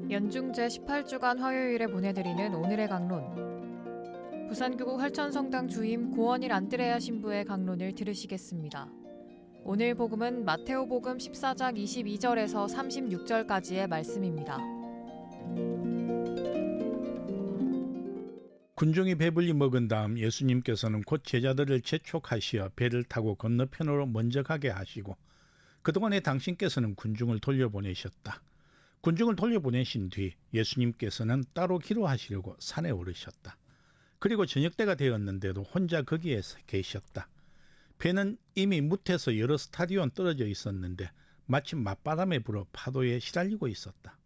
연중 제18주간 화요일에 보내드리는 오늘의 강론. 부산교구 활천성당 주임 고원일 안드레아 신부의 강론을 들으시겠습니다. 오늘 복음은 마테오복음 14장 22절에서 36절까지의 말씀입니다. 군중이 배불리 먹은 다음 예수님께서는 곧 제자들을 재촉하시어 배를 타고 건너편으로 먼저 가게 하시고 그동안에 당신께서는 군중을 돌려보내셨다. 군중을 돌려보내신 뒤 예수님께서는 따로 기도하시려고 산에 오르셨다. 그리고 저녁때가 되었는데도 혼자 거기에 계셨다. 배는 이미 무태서 여러 스타디온 떨어져 있었는데 마침 맞바람에 불어 파도에 시달리고 있었다.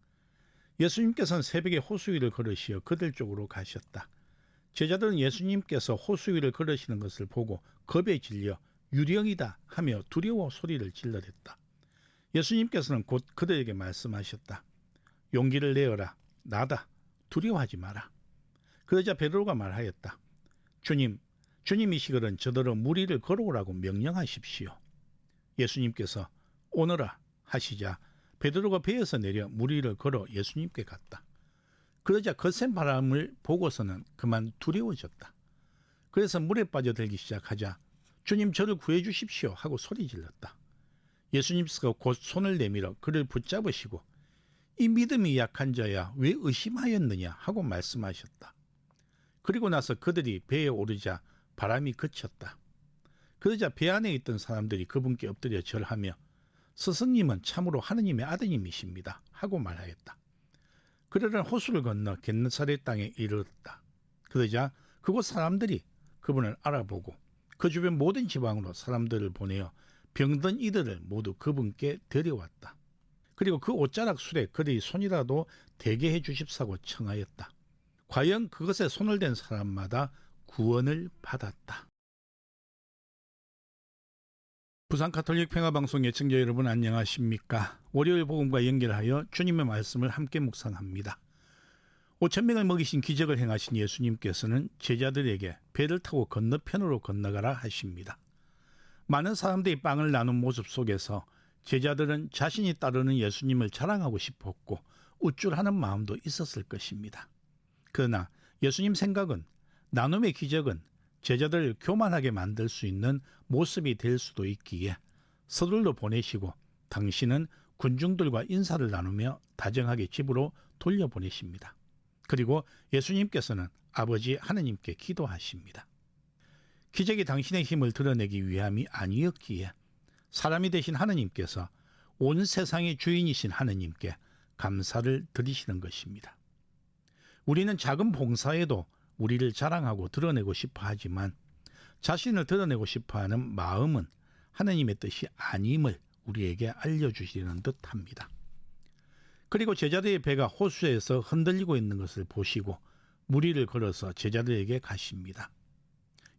예수님께서는 새벽에 호수 위를 걸으시어 그들 쪽으로 가셨다. 제자들은 예수님께서 호수 위를 걸으시는 것을 보고 겁에 질려 유령이다 하며 두려워 소리를 질러댔다. 예수님께서는 곧 그들에게 말씀하셨다. 용기를 내어라. 나다. 두려워하지 마라. 그러자 베드로가 말하였다. 주님이시거든 저더러 물 위를 걸어오라고 명령하십시오. 예수님께서 오너라 하시자 베드로가 배에서 내려 물 위를 걸어 예수님께 갔다. 그러자 거센 바람을 보고서는 그만 두려워졌다. 그래서 물에 빠져들기 시작하자 주님 저를 구해 주십시오 하고 소리 질렀다. 예수님께서 곧 손을 내밀어 그를 붙잡으시고 이 믿음이 약한 자야 왜 의심하였느냐 하고 말씀하셨다. 그리고 나서 그들이 배에 오르자 바람이 그쳤다. 그러자 배 안에 있던 사람들이 그분께 엎드려 절하며 스승님은 참으로 하느님의 아드님이십니다 하고 말하였다. 그들은 호수를 건너 겟네사렛 땅에 이르렀다. 그러자 그곳 사람들이 그분을 알아보고 그 주변 모든 지방으로 사람들을 보내어 병든 이들을 모두 그분께 데려왔다. 그리고 그 옷자락 술에 그들이 손이라도 대게 해 주십사고 청하였다. 과연 그것에 손을 댄 사람마다 구원을 받았다. 부산 가톨릭 평화방송 예청자 여러분 안녕하십니까? 월요일 복음과 연결하여 주님의 말씀을 함께 묵상합니다. 5,000명을 먹이신 기적을 행하신 예수님께서는 제자들에게 배를 타고 건너편으로 건너가라 하십니다. 많은 사람들이 빵을 나눈 모습 속에서 제자들은 자신이 따르는 예수님을 자랑하고 싶었고 우쭐하는 마음도 있었을 것입니다. 그러나 예수님 생각은 나눔의 기적은 제자들을 교만하게 만들 수 있는 모습이 될 수도 있기에 서둘러 보내시고 당신은 군중들과 인사를 나누며 다정하게 집으로 돌려보내십니다. 그리고 예수님께서는 아버지 하느님께 기도하십니다. 기적이 당신의 힘을 드러내기 위함이 아니었기에 사람이 되신 하느님께서 온 세상의 주인이신 하느님께 감사를 드리시는 것입니다. 우리는 작은 봉사에도 우리를 자랑하고 드러내고 싶어 하지만 자신을 드러내고 싶어 하는 마음은 하느님의 뜻이 아님을 우리에게 알려주시는 듯합니다. 그리고 제자들의 배가 호수에서 흔들리고 있는 것을 보시고 물 위를 걸어서 제자들에게 가십니다.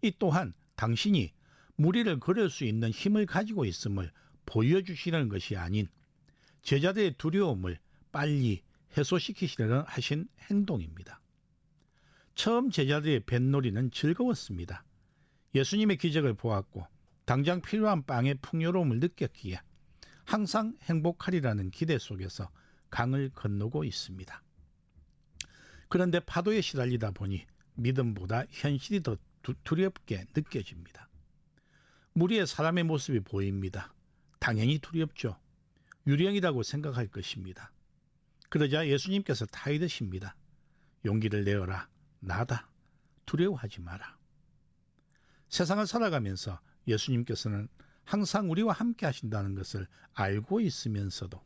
이 또한 당신이 물 위를 걸을 수 있는 힘을 가지고 있음을 보여주시는 것이 아닌 제자들의 두려움을 빨리 해소시키시려는 하신 행동입니다. 처음 제자들의 뱃놀이는 즐거웠습니다. 예수님의 기적을 보았고 당장 필요한 빵의 풍요로움을 느꼈기에 항상 행복하리라는 기대 속에서 강을 건너고 있습니다. 그런데 파도에 시달리다 보니 믿음보다 현실이 더 두렵게 느껴집니다. 물 위에 사람의 모습이 보입니다. 당연히 두렵죠. 유령이라고 생각할 것입니다. 그러자 예수님께서 타이드십니다. 용기를 내어라. 나다. 두려워하지 마라. 세상을 살아가면서 예수님께서는 항상 우리와 함께 하신다는 것을 알고 있으면서도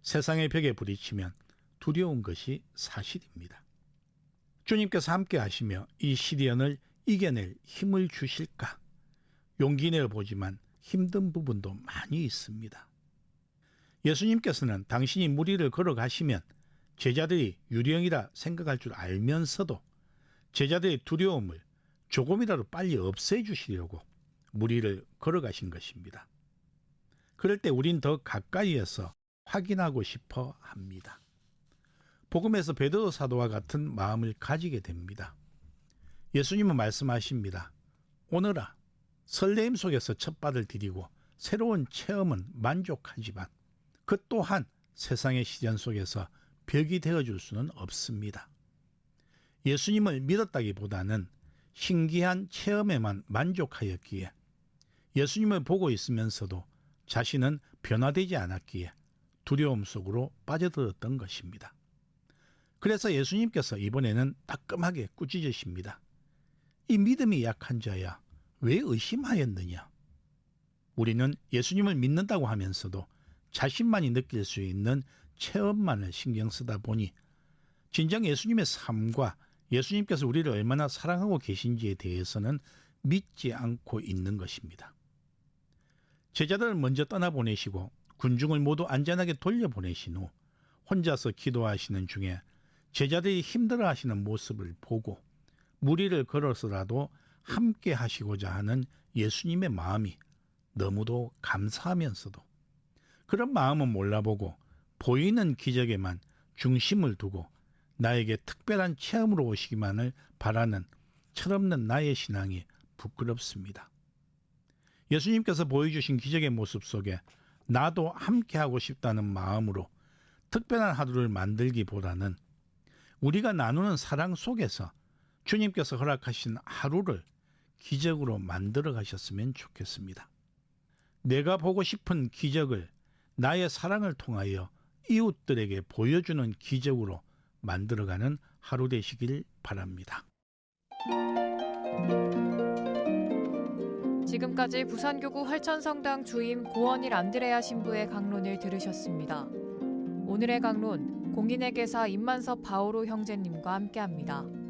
세상의 벽에 부딪히면 두려운 것이 사실입니다. 주님께서 함께 하시며 이 시련을 이겨낼 힘을 주실까? 용기 내어 보지만 힘든 부분도 많이 있습니다. 예수님께서는 당신이 물 위를 걸어가시면 제자들이 유령이라 생각할 줄 알면서도 제자들의 두려움을 조금이라도 빨리 없애주시려고 물 위를 걸어가신 것입니다. 그럴 때 우린 더 가까이에서 확인하고 싶어 합니다. 복음에서 베드로 사도와 같은 마음을 가지게 됩니다. 예수님은 말씀하십니다. 오너라. 설레임 속에서 첫발을 디디고 새로운 체험은 만족하지만 그 또한 세상의 시련 속에서 벽이 되어줄 수는 없습니다. 예수님을 믿었다기보다는 신기한 체험에만 만족하였기에, 예수님을 보고 있으면서도 자신은 변화되지 않았기에 두려움 속으로 빠져들었던 것입니다. 그래서 예수님께서 이번에는 따끔하게 꾸짖으십니다. 이 믿음이 약한 자야, 왜 의심하였느냐? 우리는 예수님을 믿는다고 하면서도 자신만이 느낄 수 있는 체험만을 신경 쓰다 보니 진정 예수님의 삶과 예수님께서 우리를 얼마나 사랑하고 계신지에 대해서는 믿지 않고 있는 것입니다. 제자들을 먼저 떠나보내시고 군중을 모두 안전하게 돌려보내신 후 혼자서 기도하시는 중에 제자들이 힘들어하시는 모습을 보고 무리를 걸어서라도 함께 하시고자 하는 예수님의 마음이 너무도 감사하면서도 그런 마음은 몰라보고 보이는 기적에만 중심을 두고 나에게 특별한 체험으로 오시기만을 바라는 철없는 나의 신앙이 부끄럽습니다. 예수님께서 보여주신 기적의 모습 속에 나도 함께하고 싶다는 마음으로 특별한 하루를 만들기보다는 우리가 나누는 사랑 속에서 주님께서 허락하신 하루를 기적으로 만들어 가셨으면 좋겠습니다. 내가 보고 싶은 기적을 나의 사랑을 통하여 이웃들에게 보여주는 기적으로 만들어가는 하루 되시길 바랍니다. 지금까지 부산교구 활천성당 주임 고원일 안드레아 신부의 강론을 들으셨습니다. 오늘의 강론, 공인회계사 임만섭 바오로 형제님과 함께합니다.